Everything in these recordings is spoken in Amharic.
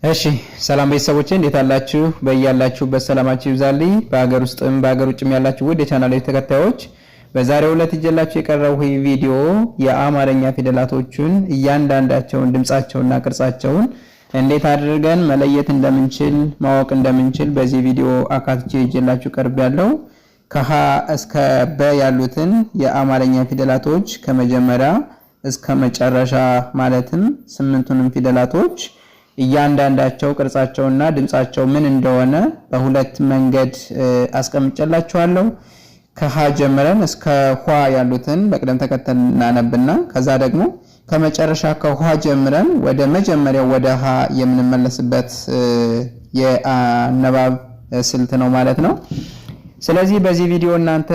እሺ ሰላም ቤተሰቦቼ እንዴት አላችሁ? በእያላችሁበት ሰላማችሁ ይብዛልኝ። በአገር ውስጥም በአገር ውጭም ያላችሁ ውድ የቻናሌ ተከታዮች በዛሬው ዕለት ይዤላችሁ የቀረብኩ ቪዲዮ የአማርኛ ፊደላቶችን እያንዳንዳቸውን ድምጻቸውንና ቅርጻቸውን እንዴት አድርገን መለየት እንደምንችል ማወቅ እንደምንችል በዚህ ቪዲዮ አካትቼ ይዤላችሁ ቀርቤያለሁ። ከሀ እስከ በ ያሉትን የአማርኛ ፊደላቶች ከመጀመሪያ እስከ መጨረሻ ማለትም ስምንቱንም ፊደላቶች እያንዳንዳቸው ቅርጻቸውና ድምጻቸው ምን እንደሆነ በሁለት መንገድ አስቀምጬላችኋለሁ። ከሀ ጀምረን እስከ ኋ ያሉትን በቅደም ተከተል እናነብና ከዛ ደግሞ ከመጨረሻ ከኋ ጀምረን ወደ መጀመሪያው ወደ ሀ የምንመለስበት የአነባብ ስልት ነው ማለት ነው። ስለዚህ በዚህ ቪዲዮ እናንተ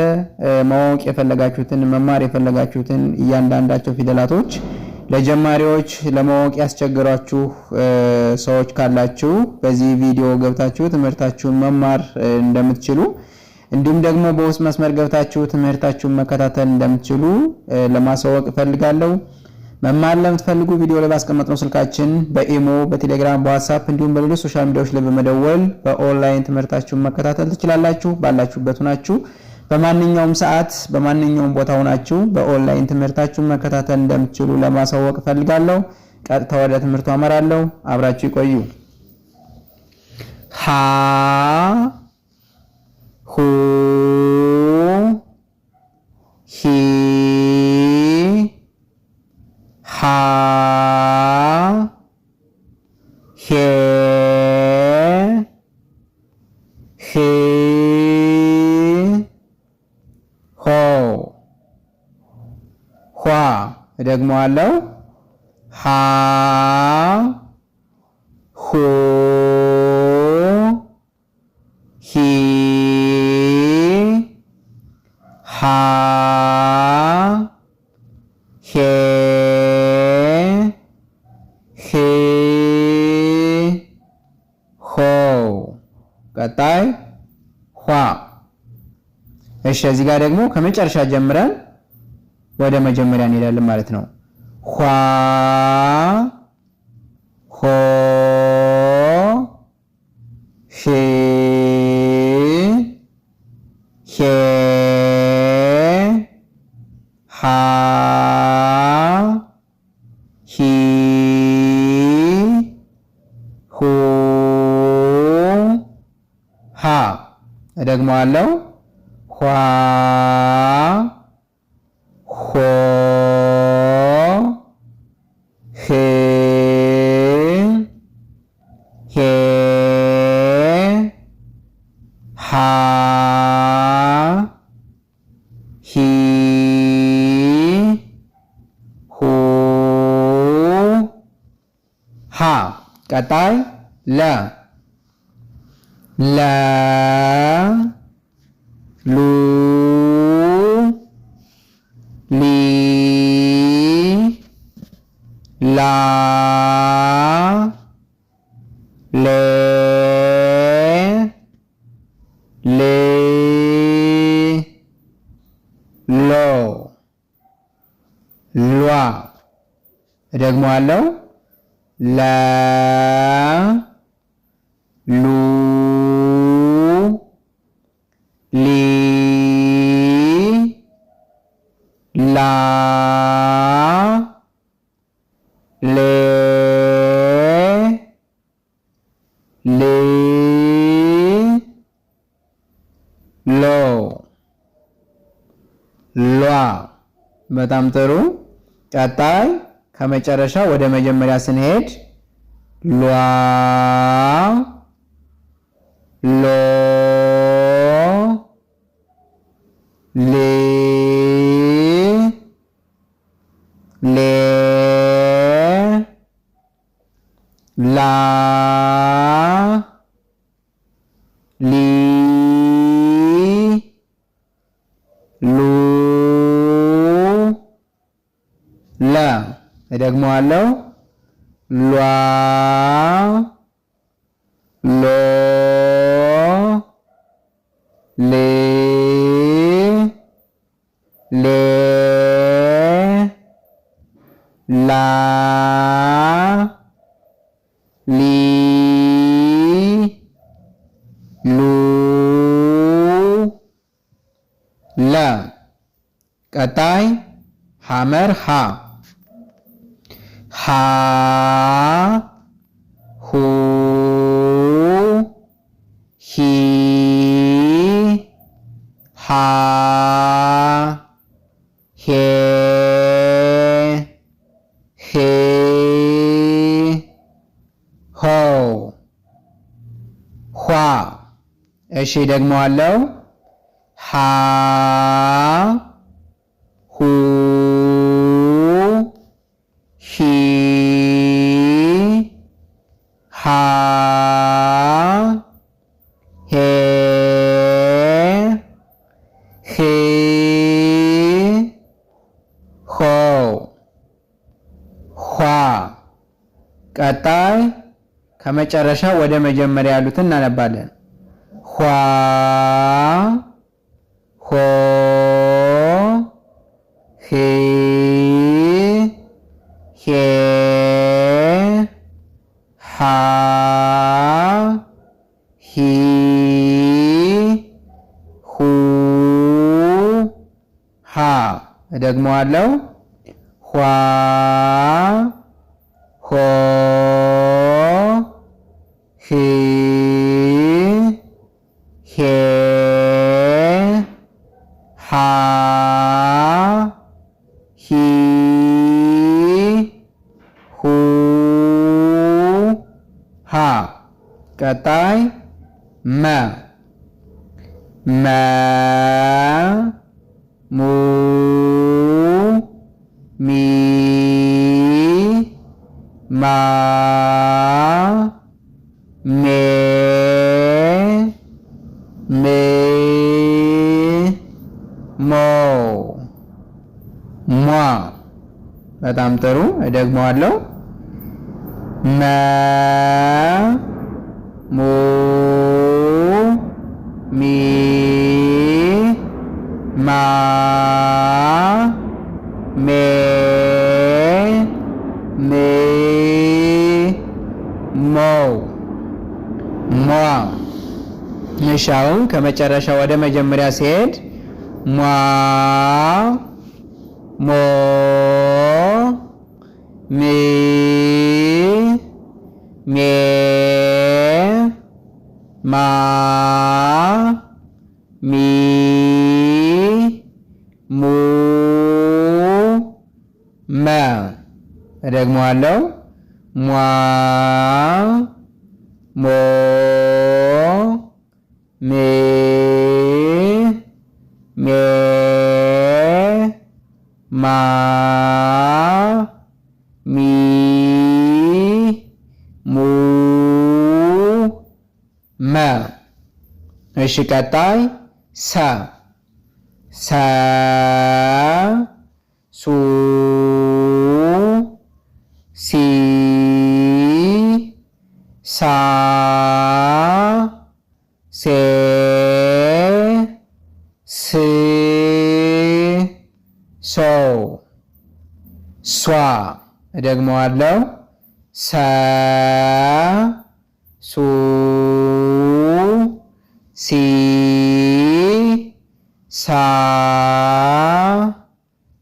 ማወቅ የፈለጋችሁትን መማር የፈለጋችሁትን እያንዳንዳቸው ፊደላቶች ለጀማሪዎች ለማወቅ ያስቸግራችሁ ሰዎች ካላችሁ በዚህ ቪዲዮ ገብታችሁ ትምህርታችሁን መማር እንደምትችሉ እንዲሁም ደግሞ በውስጥ መስመር ገብታችሁ ትምህርታችሁን መከታተል እንደምትችሉ ለማሳወቅ እፈልጋለሁ። መማር ለምትፈልጉ ቪዲዮ ላይ ባስቀመጥነው ስልካችን በኢሞ፣ በቴሌግራም፣ በዋትስአፕ እንዲሁም በሌሎች ሶሻል ሚዲያዎች ላይ በመደወል በኦንላይን ትምህርታችሁን መከታተል ትችላላችሁ። ባላችሁበት ሆናችሁ በማንኛውም ሰዓት በማንኛውም ቦታ ሆናችሁ በኦንላይን ትምህርታችሁን መከታተል እንደምትችሉ ለማሳወቅ እፈልጋለሁ። ቀጥታ ወደ ትምህርቱ አመራለሁ። አብራችሁ ይቆዩ። ሀ ሁ ሂ ሃ ሄ ህ ኋ እደግመዋለሁ። ሃ ሁ ሂ ሃ ሄ ህ ሆ ቀጣይ ኋ። እሺ እዚህ ጋር ደግሞ ከመጨረሻ ጀምረን ወደ መጀመሪያ እንሄዳለን ማለት ነው። ኋ ሆ ሄ ሄ ሃ ሂ ሁ ሃ እደግመዋለሁ። ኋ ሆ ሄ ሄ ሃ ሂ ሁ ሃ ቀጣይ ለ ለ ሉ ሊ ላ ሌ ሌ ሎ ሏ እደግመዋለሁ። ለ ሉ ሊ ላ ሌ ሌ ሎ ሏ። በጣም ጥሩ። ቀጣይ ከመጨረሻ ወደ መጀመሪያ ስንሄድ ሏ ሎ ሌ ሌ ላ ሊ ሉ ለ እደግመዋለሁ። ሏ ሎ ሌ ሌ ላ ሊ ቀጣይ ሐመር ሃ ሃ ሁ ሂ ሃ ሄ ሄ ሆ ኋ። እሺ ደግመዋለሁ። ሃ ሁ ሂ ሃ ሄ ሄ ሆ ኋ። ቀጣይ ከመጨረሻ ወደ መጀመሪያ ያሉትን እናነባለን። ኋ ሆ ሄ ሄ ሃ ሂ ሁ ሃ። እደግመዋለሁ። ኋ ሆ ሂ ሄ ሃ ሂ ሁ ሃ። ቀጣይ መ መ ሙ ሚ ማ ሜ ሜ ሞ ሟ። በጣም ጥሩ። እደግመዋለሁ። መ ሙ ሚ ማ ሜ ሜ ሞ ሟ። እሺ አሁን ከመጨረሻ ወደ መጀመሪያ ሲሄድ ሟ ሞ ሚ ሜ ማ ሚ ሙ መ። እደግመዋለሁ። ሟ ሞ ሜ ሜ ማ ሚ ሙ መ። እሺ ቀጣይ ሰ ሰ ሱ ሲ ሳ ሴ ስ ሶ ሷ። እደግመዋለሁ። ሰ ሱ ሲ ሳ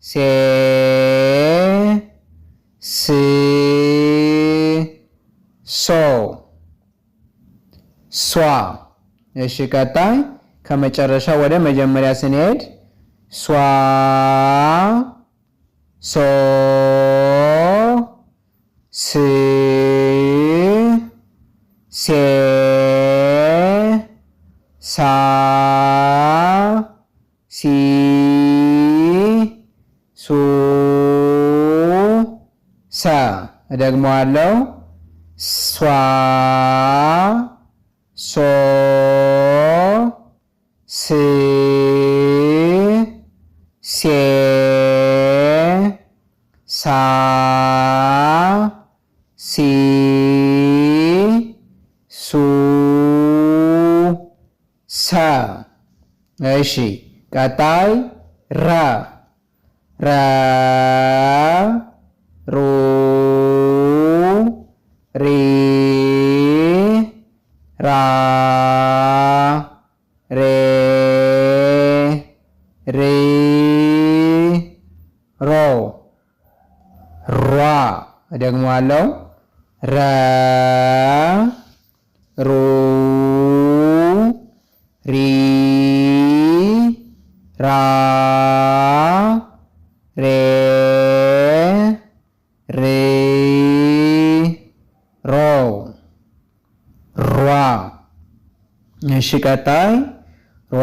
ሴ ስ ሶ ሷ። እሺ ቀጣይ ከመጨረሻ ወደ መጀመሪያ ስንሄድ ሷ ሶ ስ ሴ ሳ ሲ ሱ ሰ። እደግመዋለሁ። ሷ ሶ ስ ሴ ሳ ሲ ሱ ሰ። እሺ ቀጣይ ረ ረ ሩ ሪ ራ ሬ ሬ እደግመዋለሁ። ረ ሩ ሪ ራ ሬ ሬ ሮ ሯ። እሺ ቀጣይ ሯ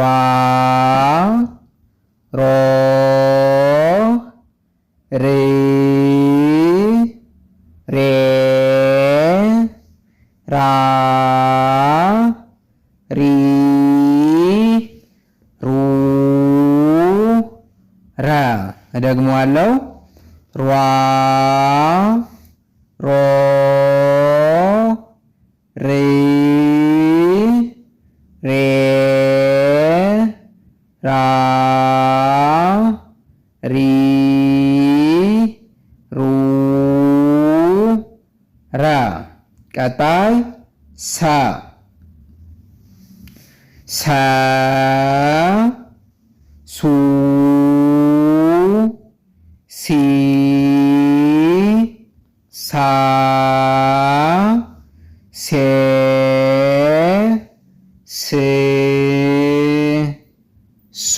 ሮ ሬ ሬ ራ ሪ ሩ ረ። እደግመዋለሁ። ሯ ሮ ሬ ሬ ራ ሪ ሩ ረ። ቀጣይ ሰ ሰ ሱ ሲ ሳ ሴ ስ ሶ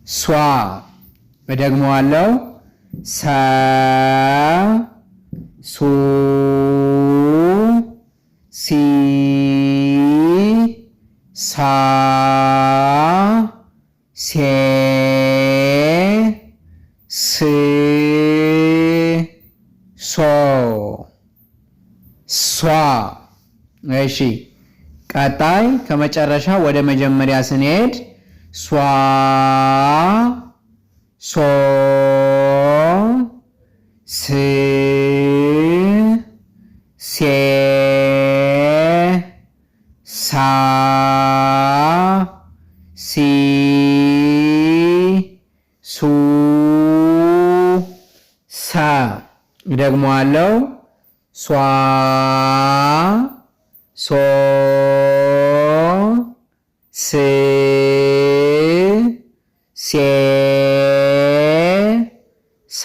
ሷ። እደግመዋለሁ። ሰ ሱ ሲ ሳ ሴ ስ ሶ ሷ። እሺ ቀጣይ ከመጨረሻ ወደ መጀመሪያ ስንሄድ ሷ ሶ ስ ሴ ሳ ሲ ሱ ሳ። እደግመዋለሁ። ሷ ሶ ስ ሴ ሳ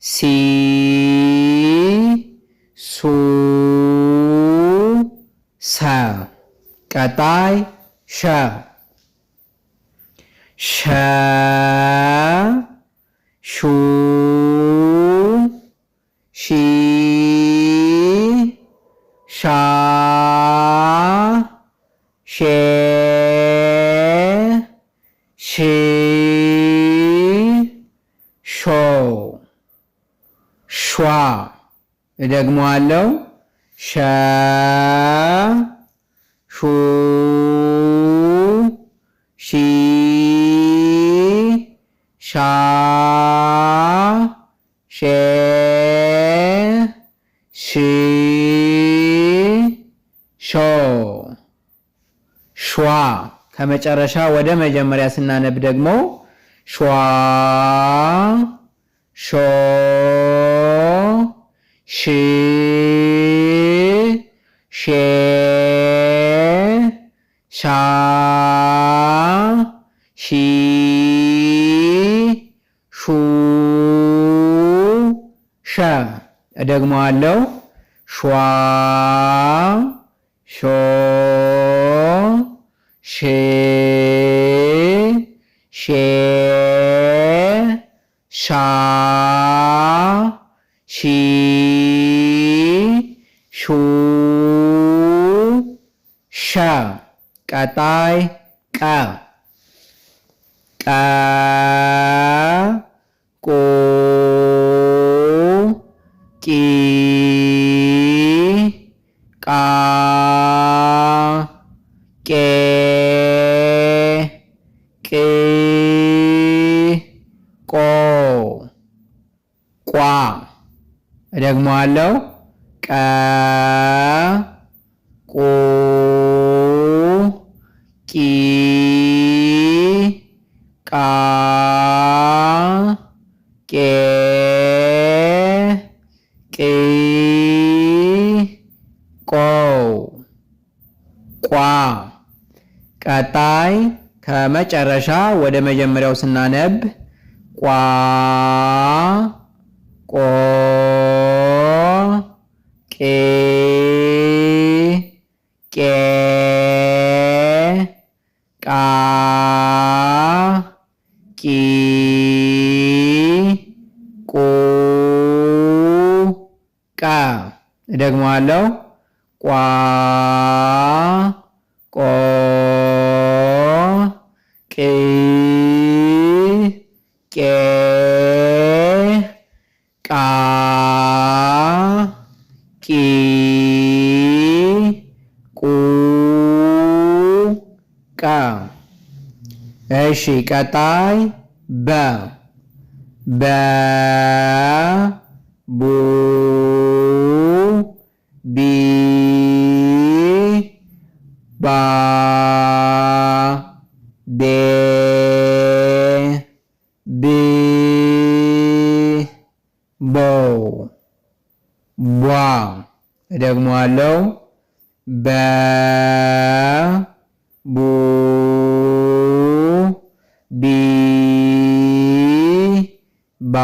ሲ ሱ ሰ። ቀጣይ ሸ ሸ ሹ ሺ ሻ ሼ ሺ ሾ ሿ። እደግመዋለሁ። ሸ ሹ ሺ ሻ ሼ ሺ ሾ ሿ። ከመጨረሻ ወደ መጀመሪያ ስናነብ ደግሞ ሿ ሾ ሺ ሼ ሻ ሺ ሹ ሸ። እደግመዋለሁ። ሿ ሾ ሼ ሼ ሻ ሺ ሹ ሸ። ቀጣይ ቀ ቀ ቁ ቂ ቃ ቄ ቅ ቆ ቋ። እደግመዋለሁ። ቀ ቁ ቂ ቃ ቄ ቅ ቆ ቋ። ቀጣይ ከመጨረሻ ወደ መጀመሪያው ስናነብ ቋ ቋ ቆ ቄ ቄ ቃ ቂ ቁ ቃ እደግመዋለሁ ቋ ቆ ቄ ቄ ቃ ቂ ቁ ቃ። እሺ ቀጣይ በ በ ቡ ቢ ባ ቤ ብ ቦ ቧ እደግመዋለሁ በ ቡ ቢ ባ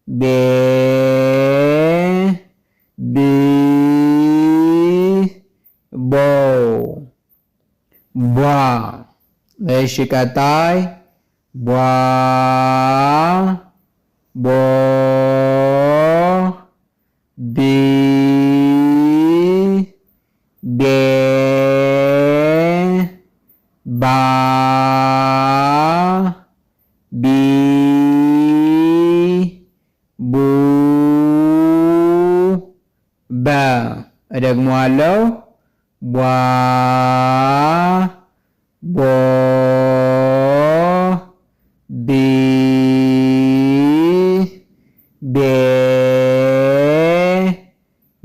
ቤ ብ ቦ ቧ። እሺ ቀጣይ ቧ ቦ ቢ ቤ ባ ቢ ቡ በ እደግመዋለሁ ቧ ቦ ቢ ቤ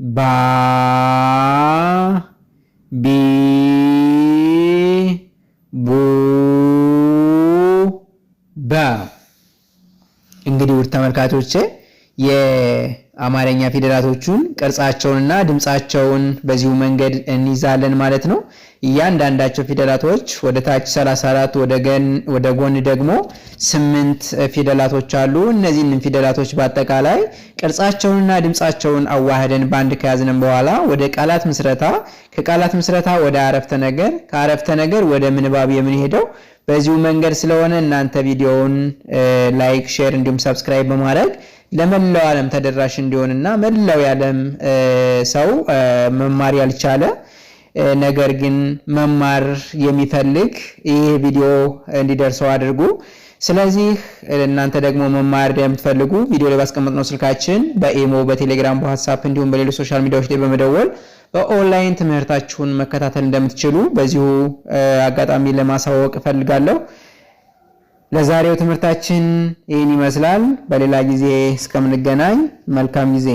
ባ ቢ ቡ በ። እንግዲህ ውድ ተመልካቾቼ የአማርኛ ፊደላቶቹን ቅርጻቸውንና ድምጻቸውን በዚሁ መንገድ እንይዛለን ማለት ነው። እያንዳንዳቸው ፊደላቶች ወደ ታች 34 ወደ ጎን ደግሞ 8 ፊደላቶች አሉ። እነዚህን ፊደላቶች በአጠቃላይ ቅርጻቸውንና ድምጻቸውን አዋህደን ባንድ ከያዝን በኋላ ወደ ቃላት ምስረታ፣ ከቃላት ምስረታ ወደ አረፍተ ነገር፣ ከአረፍተ ነገር ወደ ምንባብ የምንሄደው በዚሁ መንገድ ስለሆነ እናንተ ቪዲዮውን ላይክ፣ ሼር እንዲሁም ሰብስክራይብ በማድረግ ለመላው ዓለም ተደራሽ እንዲሆንና መላው የዓለም ሰው መማር ያልቻለ ነገር ግን መማር የሚፈልግ ይሄ ቪዲዮ እንዲደርሰው አድርጉ። ስለዚህ እናንተ ደግሞ መማር የምትፈልጉ ቪዲዮ ላይ ባስቀመጥነው ስልካችን በኢሞ፣ በቴሌግራም፣ በዋትስአፕ እንዲሁም በሌሎች ሶሻል ሚዲያዎች ላይ በመደወል በኦንላይን ትምህርታችሁን መከታተል እንደምትችሉ በዚሁ አጋጣሚ ለማሳወቅ እፈልጋለሁ። ለዛሬው ትምህርታችን ይህን ይመስላል። በሌላ ጊዜ እስከምንገናኝ መልካም ጊዜ